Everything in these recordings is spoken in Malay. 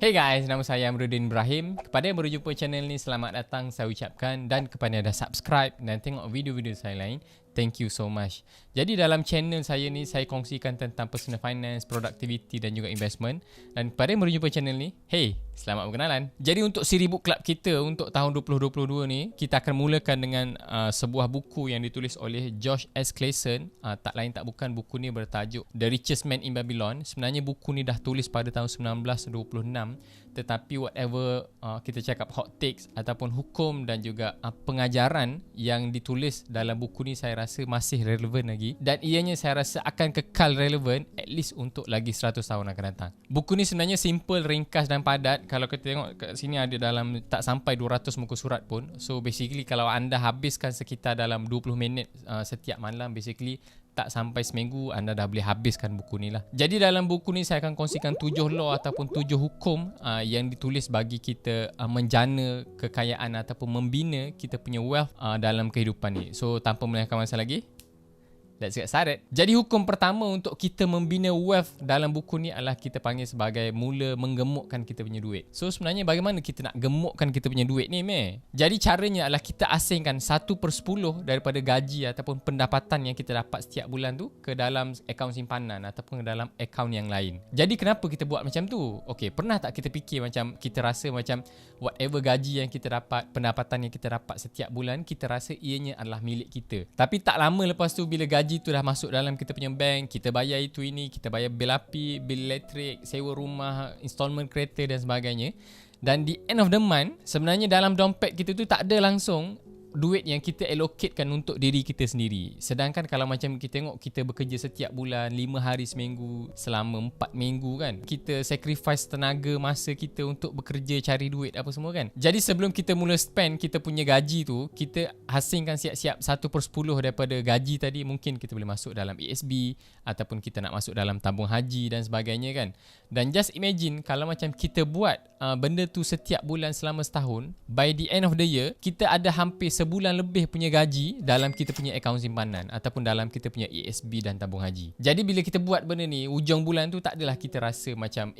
Hey guys, nama saya Amruddin Ibrahim. Kepada yang baru jumpa channel ni, selamat datang saya ucapkan. Dan kepada yang dah subscribe dan tengok video-video saya lain, thank you so much. Jadi dalam channel saya ni, saya kongsikan tentang personal finance, productivity dan juga investment. Dan kepada yang baru jumpa channel ni, hey, selamat berkenalan. Jadi untuk siri book club kita untuk tahun 2022 ni, kita akan mulakan dengan sebuah buku yang ditulis oleh Josh S. Clayson. Tak lain tak bukan, buku ni bertajuk The Richest Man in Babylon. Sebenarnya buku ni dah tulis pada tahun 1926. Tetapi whatever kita cakap hot takes ataupun hukum dan juga pengajaran yang ditulis dalam buku ni, saya rasa masih relevan lagi, dan ianya saya rasa akan kekal relevan at least untuk lagi 100 tahun akan datang. Buku ni sebenarnya simple, ringkas dan padat. Kalau kita tengok kat sini ada dalam tak sampai 200 muka surat pun. So basically kalau anda habiskan sekitar dalam 20 minit setiap malam, basically tak sampai seminggu anda dah boleh habiskan buku ni lah. Jadi dalam buku ni saya akan kongsikan 7 law ataupun 7 hukum yang ditulis bagi kita menjana kekayaan ataupun membina kita punya wealth dalam kehidupan ni. So tanpa melengahkan masa lagi, let's get started. Jadi hukum pertama untuk kita membina wealth dalam buku ni adalah kita panggil sebagai mula menggemukkan kita punya duit. So sebenarnya bagaimana kita nak gemukkan kita punya duit ni, meh? Jadi caranya adalah kita asingkan 1/10 daripada gaji ataupun pendapatan yang kita dapat setiap bulan tu ke dalam akaun simpanan ataupun ke dalam akaun yang lain. Jadi kenapa kita buat macam tu? Okey, pernah tak kita fikir macam kita rasa macam whatever gaji yang kita dapat, pendapatan yang kita dapat setiap bulan, kita rasa ianya adalah milik kita. Tapi tak lama lepas tu bila gaji tu dah masuk dalam kita punya bank, kita bayar itu ini, kita bayar bil api, bil elektrik, sewa rumah, installment kereta dan sebagainya. Dan di end of the month, sebenarnya dalam dompet kita tu tak ada langsung duit yang kita allocatekan untuk diri kita sendiri. Sedangkan kalau macam kita tengok kita bekerja setiap bulan 5 hari seminggu selama 4 minggu kan, kita sacrifice tenaga, masa kita untuk bekerja cari duit apa semua kan. Jadi sebelum kita mula spend kita punya gaji tu, kita asingkan siap-siap 1/10 daripada gaji tadi. Mungkin kita boleh masuk dalam ESB ataupun kita nak masuk dalam tabung haji dan sebagainya kan. Dan just imagine kalau macam kita buat benda tu setiap bulan selama setahun, by the end of the year kita ada hampir sebulan lebih punya gaji dalam kita punya akaun simpanan ataupun dalam kita punya ESB dan tabung haji. Jadi bila kita buat benda ni, hujung bulan tu tak adalah kita rasa macam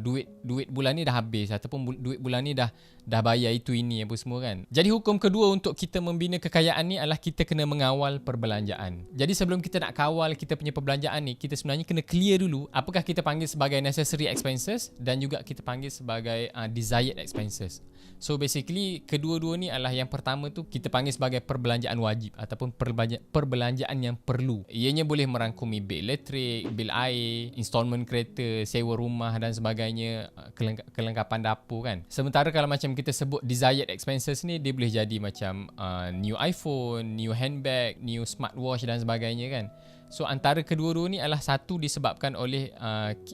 duit bulan ni dah habis ataupun duit bulan ni dah bayar itu ini apa semua kan. Jadi hukum kedua untuk kita membina kekayaan ni adalah kita kena mengawal perbelanjaan. Jadi sebelum kita nak kawal kita punya perbelanjaan ni, kita sebenarnya kena clear dulu apakah kita panggil sebagai necessary expenses dan juga kita panggil sebagai desired expenses. So basically kedua-dua ni adalah, yang pertama tu kita panggil sebagai perbelanjaan wajib ataupun perbelanjaan yang perlu. Ianya boleh merangkumi bil elektrik, bil air, installment kereta, sewa rumah dan sebagainya, kelengkapan dapur kan. Sementara kalau macam kita sebut desired expenses ni, dia boleh jadi macam new iPhone, new handbag, new smartwatch dan sebagainya kan. So antara kedua-dua ni adalah satu disebabkan oleh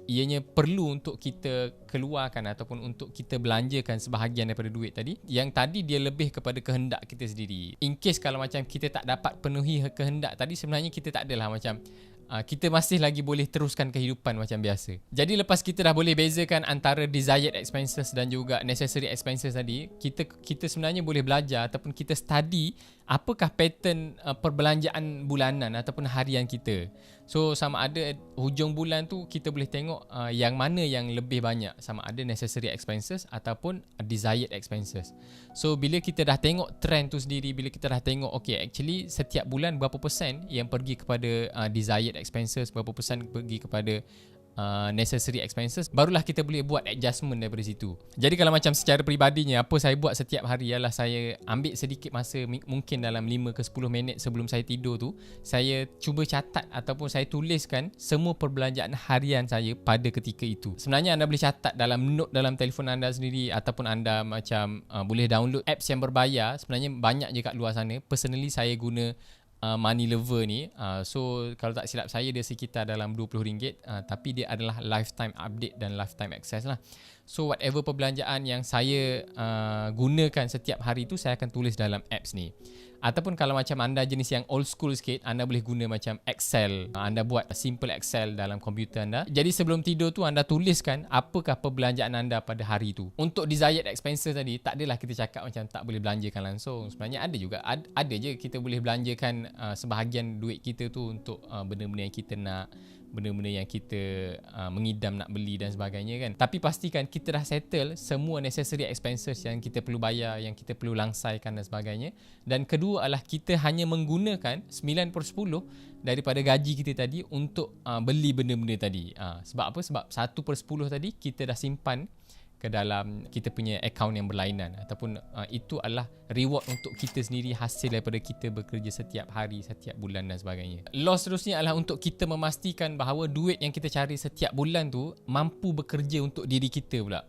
ianya perlu untuk kita keluarkan ataupun untuk kita belanjakan sebahagian daripada duit tadi. Yang tadi dia lebih kepada kehendak kita sendiri. In case kalau macam kita tak dapat penuhi kehendak tadi, sebenarnya kita tak adalah macam kita masih lagi boleh teruskan kehidupan macam biasa. Jadi lepas kita dah boleh bezakan antara desired expenses dan juga necessary expenses tadi, kita sebenarnya boleh belajar ataupun kita study apakah pattern perbelanjaan bulanan ataupun harian kita. So sama ada hujung bulan tu kita boleh tengok yang mana yang lebih banyak, sama ada necessary expenses ataupun desired expenses. So bila kita dah tengok trend tu sendiri, bila kita dah tengok okay actually setiap bulan berapa persen yang pergi kepada desired expenses, berapa persen pergi kepada necessary expenses, barulah kita boleh buat adjustment daripada situ. Jadi kalau macam secara peribadinya, apa saya buat setiap hari ialah saya ambil sedikit masa, mungkin dalam 5 ke 10 minit sebelum saya tidur tu, saya cuba catat ataupun saya tuliskan semua perbelanjaan harian saya pada ketika itu. Sebenarnya anda boleh catat dalam note dalam telefon anda sendiri ataupun anda macam boleh download apps yang berbayar. Sebenarnya banyak je kat luar sana. Personally saya guna Money Lover ni. So kalau tak silap saya dia sekitar dalam RM20, tapi dia adalah lifetime update dan lifetime access lah. So whatever perbelanjaan yang saya gunakan setiap hari tu, saya akan tulis dalam apps ni. Ataupun kalau macam anda jenis yang old school sikit, anda boleh guna macam Excel. Anda buat simple Excel dalam komputer anda. Jadi sebelum tidur tu anda tuliskan apakah perbelanjaan anda pada hari tu. Untuk desired expenses tadi, tak adalah kita cakap macam tak boleh belanjakan langsung. Sebenarnya ada juga, ada je kita boleh belanjakan sebahagian duit kita tu untuk benda-benda yang kita nak. benda-benda yang kita mengidam nak beli dan sebagainya kan. Tapi pastikan kita dah settle semua necessary expenses yang kita perlu bayar, yang kita perlu langsaikan dan sebagainya. Dan kedua adalah kita hanya menggunakan 9/10 daripada gaji kita tadi untuk beli benda-benda tadi. Sebab apa? Sebab 1/10 tadi kita dah simpan ke dalam kita punya akaun yang berlainan, ataupun itu adalah reward untuk kita sendiri hasil daripada kita bekerja setiap hari, setiap bulan dan sebagainya. Loss seterusnya adalah untuk kita memastikan bahawa duit yang kita cari setiap bulan tu mampu bekerja untuk diri kita pula.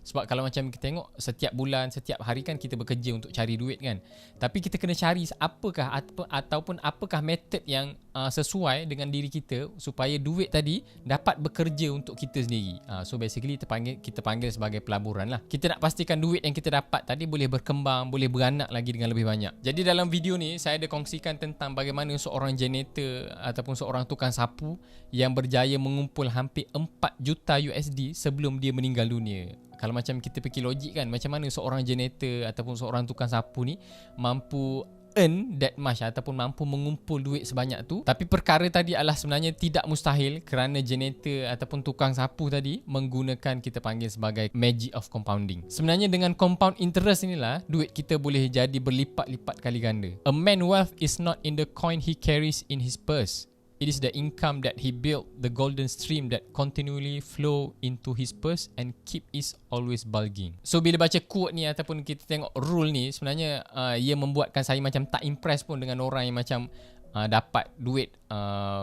Sebab kalau macam kita tengok setiap bulan, setiap hari kan kita bekerja untuk cari duit kan. Tapi kita kena cari apakah method yang sesuai dengan diri kita supaya duit tadi dapat bekerja untuk kita sendiri. So basically kita panggil sebagai pelaburan lah. Kita nak pastikan duit yang kita dapat tadi boleh berkembang, boleh beranak lagi dengan lebih banyak. Jadi dalam video ni saya ada kongsikan tentang bagaimana seorang janitor ataupun seorang tukang sapu yang berjaya mengumpul hampir 4 juta USD sebelum dia meninggal dunia. Kalau macam kita fikir logik kan, macam mana seorang janitor ataupun seorang tukang sapu ni mampu earn that much ataupun mampu mengumpul duit sebanyak tu. Tapi perkara tadi adalah sebenarnya tidak mustahil kerana janitor ataupun tukang sapu tadi menggunakan kita panggil sebagai magic of compounding. Sebenarnya dengan compound interest inilah duit kita boleh jadi berlipat-lipat kali ganda. A man wealth is not in the coin he carries in his purse. It is the income that he built, the golden stream that continually flow into his purse and keep is always bulging. So bila baca quote ni ataupun kita tengok rule ni, sebenarnya ia membuatkan saya macam tak impress pun dengan orang yang macam dapat duit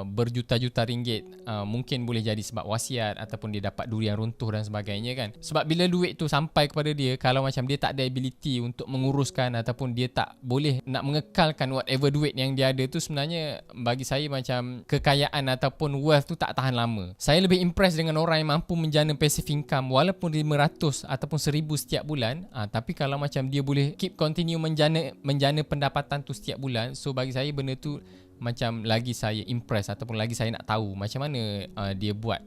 berjuta-juta ringgit. Mungkin boleh jadi sebab wasiat ataupun dia dapat durian runtuh dan sebagainya kan. Sebab bila duit tu sampai kepada dia, kalau macam dia tak ada ability untuk menguruskan ataupun dia tak boleh nak mengekalkan whatever duit yang dia ada tu, sebenarnya bagi saya macam kekayaan ataupun wealth tu tak tahan lama. Saya lebih impress dengan orang yang mampu menjana passive income walaupun 500 ataupun 1000 setiap bulan. Tapi kalau macam dia boleh keep continue menjana pendapatan tu setiap bulan, so bagi saya benda tu macam lagi saya impress ataupun lagi saya nak tahu macam mana dia buat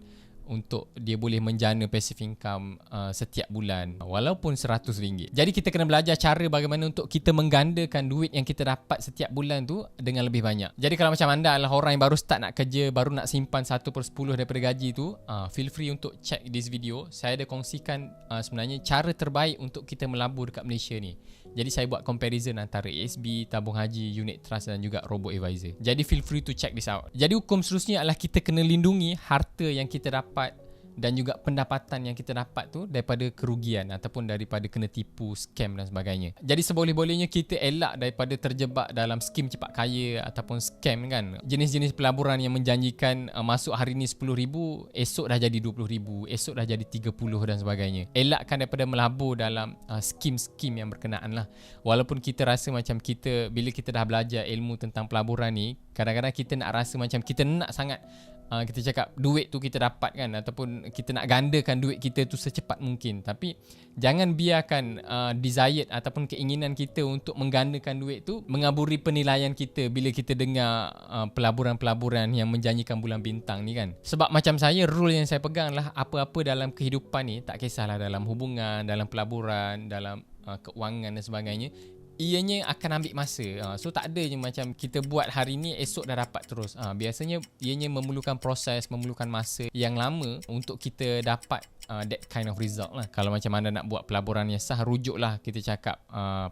untuk dia boleh menjana passive income setiap bulan walaupun RM100. Jadi kita kena belajar cara bagaimana untuk kita menggandakan duit yang kita dapat setiap bulan tu dengan lebih banyak. Jadi kalau macam anda adalah orang yang baru start nak kerja, baru nak simpan 1/10 daripada gaji tu, feel free untuk check this video. Saya ada kongsikan sebenarnya cara terbaik untuk kita melabur dekat Malaysia ni. Jadi saya buat comparison antara ASB, tabung haji, unit trust dan juga robo advisor. Jadi feel free to check this out. Jadi hukum seterusnya adalah kita kena lindungi harta yang kita dapat dan juga pendapatan yang kita dapat tu daripada kerugian ataupun daripada kena tipu, scam dan sebagainya. Jadi seboleh-bolehnya kita elak daripada terjebak dalam skim cepat kaya ataupun scam kan. Jenis-jenis pelaburan yang menjanjikan masuk hari ni RM10,000, esok dah jadi RM20,000, esok dah jadi RM30 dan sebagainya. Elakkan daripada melabur dalam skim-skim yang berkenaan lah. Walaupun kita rasa macam kita, bila kita dah belajar ilmu tentang pelaburan ni, kadang-kadang kita nak rasa macam kita nak sangat kita cakap duit tu kita dapat kan, ataupun kita nak gandakan duit kita tu secepat mungkin. Tapi jangan biarkan desired ataupun keinginan kita untuk menggandakan duit tu mengaburi penilaian kita bila kita dengar pelaburan-pelaburan yang menjanjikan bulan bintang ni kan. Sebab macam saya, rule yang saya pegang lah, apa-apa dalam kehidupan ni, tak kisahlah dalam hubungan, dalam pelaburan, dalam keuangan dan sebagainya, ianya akan ambil masa. So tak ada je macam kita buat hari ni esok dah dapat terus. Biasanya ianya memerlukan proses, memerlukan masa yang lama untuk kita dapat that kind of result lah. Kalau macam anda nak buat pelaburan yang sah, rujuklah kita cakap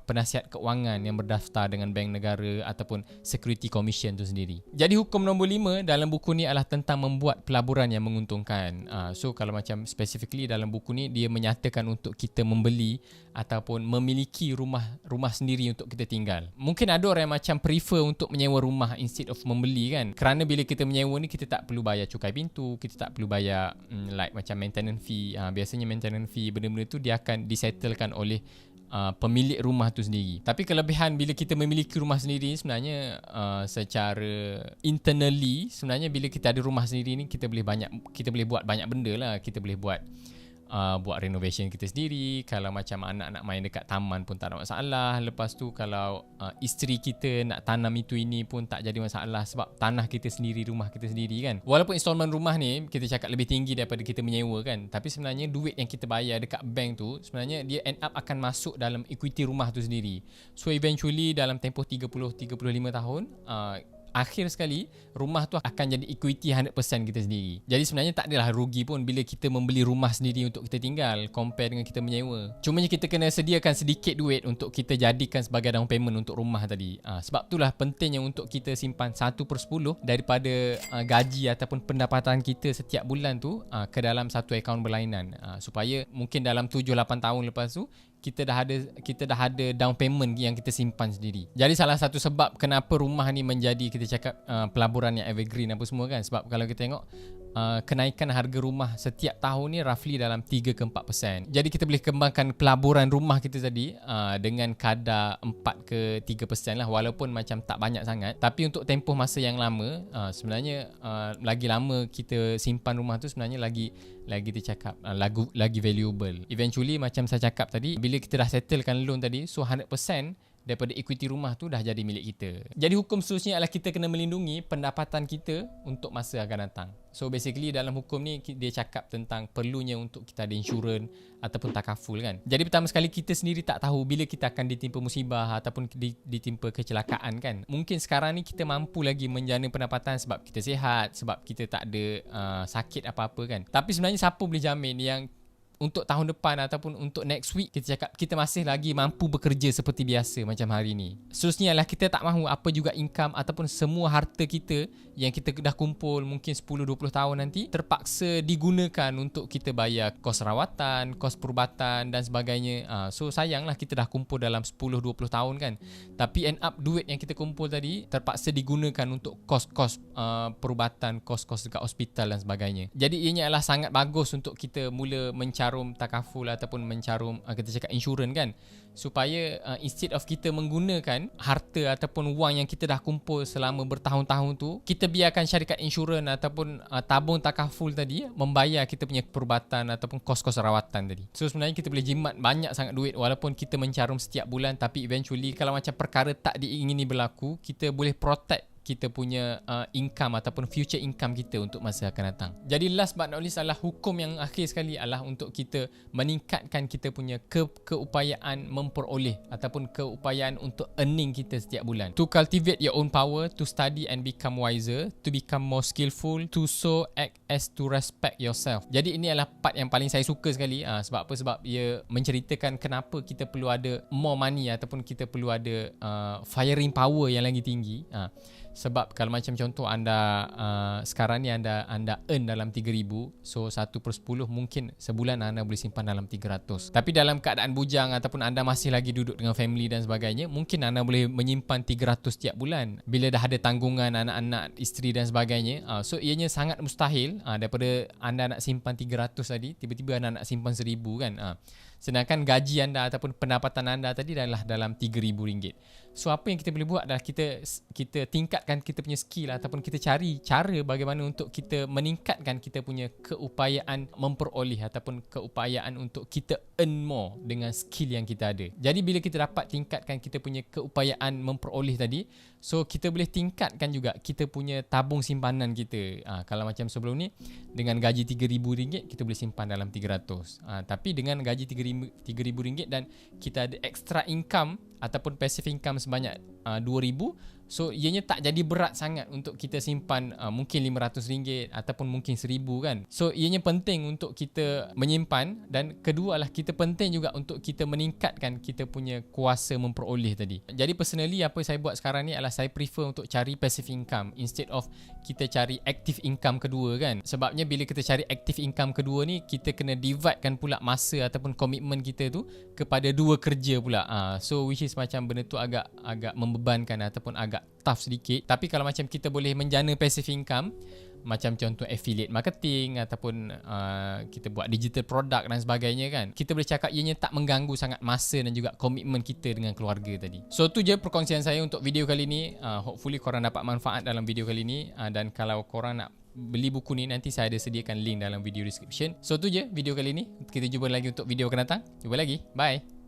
penasihat keuangan yang berdaftar dengan bank negara ataupun security commission tu sendiri. Jadi hukum nombor 5 dalam buku ni adalah tentang membuat pelaburan yang menguntungkan. So kalau macam specifically dalam buku ni, dia menyatakan untuk kita membeli ataupun memiliki rumah sendiri untuk kita tinggal. Mungkin ada orang yang macam prefer untuk menyewa rumah instead of membeli kan. Kerana bila kita menyewa ni, kita tak perlu bayar cukai pintu, kita tak perlu bayar like macam maintenance fee. Biasanya maintenance fee, benda-benda tu dia akan disettlekan oleh pemilik rumah tu sendiri. Tapi kelebihan bila kita memiliki rumah sendiri, sebenarnya secara internally, sebenarnya bila kita ada rumah sendiri ni, kita boleh buat banyak benda lah. Kita boleh buat renovation kita sendiri. Kalau macam anak nak main dekat taman pun tak ada masalah. Lepas tu kalau isteri kita nak tanam itu ini pun tak jadi masalah, sebab tanah kita sendiri, rumah kita sendiri kan. Walaupun installment rumah ni kita cakap lebih tinggi daripada kita menyewa kan, tapi sebenarnya duit yang kita bayar dekat bank tu, sebenarnya dia end up akan masuk dalam equity rumah tu sendiri. So eventually dalam tempoh 30-35 tahun akhir sekali rumah tu akan jadi equity 100% kita sendiri. Jadi sebenarnya tak adalah rugi pun bila kita membeli rumah sendiri untuk kita tinggal compare dengan kita menyewa. Cumanya kita kena sediakan sedikit duit untuk kita jadikan sebagai down payment untuk rumah tadi. Sebab itulah pentingnya untuk kita simpan 1/10 daripada gaji ataupun pendapatan kita setiap bulan tu ke dalam satu akaun berlainan, supaya mungkin dalam 7-8 tahun lepas tu kita dah ada down payment yang kita simpan sendiri. Jadi salah satu sebab kenapa rumah ni menjadi kita cakap pelaburan yang evergreen apa semua kan, sebab kalau kita tengok kenaikan harga rumah setiap tahun ni roughly dalam 3-4%. Jadi kita boleh kembangkan pelaburan rumah kita tadi dengan kadar 4-3% lah, walaupun macam tak banyak sangat. Tapi untuk tempoh masa yang lama, sebenarnya lagi lama kita simpan rumah tu sebenarnya lagi kita cakap lagi valuable. Eventually macam saya cakap tadi, bila kita dah settlekan loan tadi, so 100% daripada equity rumah tu dah jadi milik kita. Jadi hukum seterusnya adalah kita kena melindungi pendapatan kita untuk masa akan datang. So basically dalam hukum ni dia cakap tentang perlunya untuk kita ada insurans ataupun takaful kan. Jadi pertama sekali kita sendiri tak tahu bila kita akan ditimpa musibah ataupun ditimpa kecelakaan kan. Mungkin sekarang ni kita mampu lagi menjana pendapatan sebab kita sihat, sebab kita tak ada sakit apa-apa kan. Tapi sebenarnya siapa boleh jamin yang untuk tahun depan ataupun untuk next week kita cakap kita masih lagi mampu bekerja seperti biasa macam hari ni. Seterusnya adalah kita tak mahu apa juga income ataupun semua harta kita yang kita dah kumpul mungkin 10-20 tahun nanti terpaksa digunakan untuk kita bayar kos rawatan, kos perubatan dan sebagainya. So sayanglah kita dah kumpul dalam 10-20 tahun kan. Tapi end up duit yang kita kumpul tadi terpaksa digunakan untuk kos-kos perubatan, kos-kos dekat hospital dan sebagainya. Jadi ianya adalah sangat bagus untuk kita mula mencarum takaful ataupun mencarum kita cakap insurans kan, supaya instead of kita menggunakan harta ataupun wang yang kita dah kumpul selama bertahun-tahun tu, kita biarkan syarikat insurans ataupun tabung takaful tadi membayar kita punya perubatan ataupun kos-kos rawatan tadi. So sebenarnya kita boleh jimat banyak sangat duit walaupun kita mencarum setiap bulan, tapi eventually kalau macam perkara tak diingini berlaku, kita boleh protect kita punya income ataupun future income kita untuk masa akan datang. Jadi last but not least adalah hukum yang akhir sekali adalah untuk kita meningkatkan kita punya keupayaan memperoleh ataupun keupayaan untuk earning kita setiap bulan. To cultivate your own power, to study and become wiser, to become more skillful, to so act as to respect yourself. Jadi ini adalah part yang paling saya suka sekali. Sebab apa? Sebab ia menceritakan kenapa kita perlu ada more money ataupun kita perlu ada firing power yang lagi tinggi. Sebab kalau macam contoh anda sekarang ni anda earn dalam 3,000, so 1/10 mungkin sebulan anda boleh simpan dalam 300. Tapi dalam keadaan bujang ataupun anda masih lagi duduk dengan family dan sebagainya, mungkin anda boleh menyimpan 300 setiap bulan. Bila dah ada tanggungan anak-anak, isteri dan sebagainya, so ianya sangat mustahil daripada anda nak simpan 300 tadi, tiba-tiba anda nak simpan 1,000 kan. Sedangkan gaji anda ataupun pendapatan anda tadi adalah dalam RM3,000. So apa yang kita boleh buat adalah kita tingkatkan kita punya skill ataupun kita cari cara bagaimana untuk kita meningkatkan kita punya keupayaan memperoleh ataupun keupayaan untuk kita earn more dengan skill yang kita ada. Jadi bila kita dapat tingkatkan kita punya keupayaan memperoleh tadi, so kita boleh tingkatkan juga kita punya tabung simpanan kita. Kalau macam sebelum ni dengan gaji RM3,000 kita boleh simpan dalam 300. Tapi dengan gaji RM3,000 dan kita ada extra income ataupun passive income sebanyak 2,000, so ianya tak jadi berat sangat untuk kita simpan mungkin RM500 ataupun mungkin RM1,000 kan. So ianya penting untuk kita menyimpan, dan kedua adalah kita penting juga untuk kita meningkatkan kita punya kuasa memperoleh tadi. Jadi personally apa saya buat sekarang ni adalah saya prefer untuk cari passive income instead of kita cari active income kedua kan. Sebabnya bila kita cari active income kedua ni, kita kena dividekan pula masa ataupun komitmen kita tu kepada dua kerja pula. So which is macam benda tu agak membebankan ataupun agak tough sedikit. Tapi kalau macam kita boleh menjana passive income, macam contoh affiliate marketing ataupun kita buat digital product dan sebagainya kan, kita boleh cakap ianya tak mengganggu sangat masa dan juga komitmen kita dengan keluarga tadi. So tu je perkongsian saya untuk video kali ni. Hopefully korang dapat manfaat dalam video kali ni, dan kalau korang nak beli buku ni, nanti saya ada sediakan link dalam video description. So tu je video kali ni. Kita jumpa lagi untuk video akan datang. Jumpa lagi. Bye.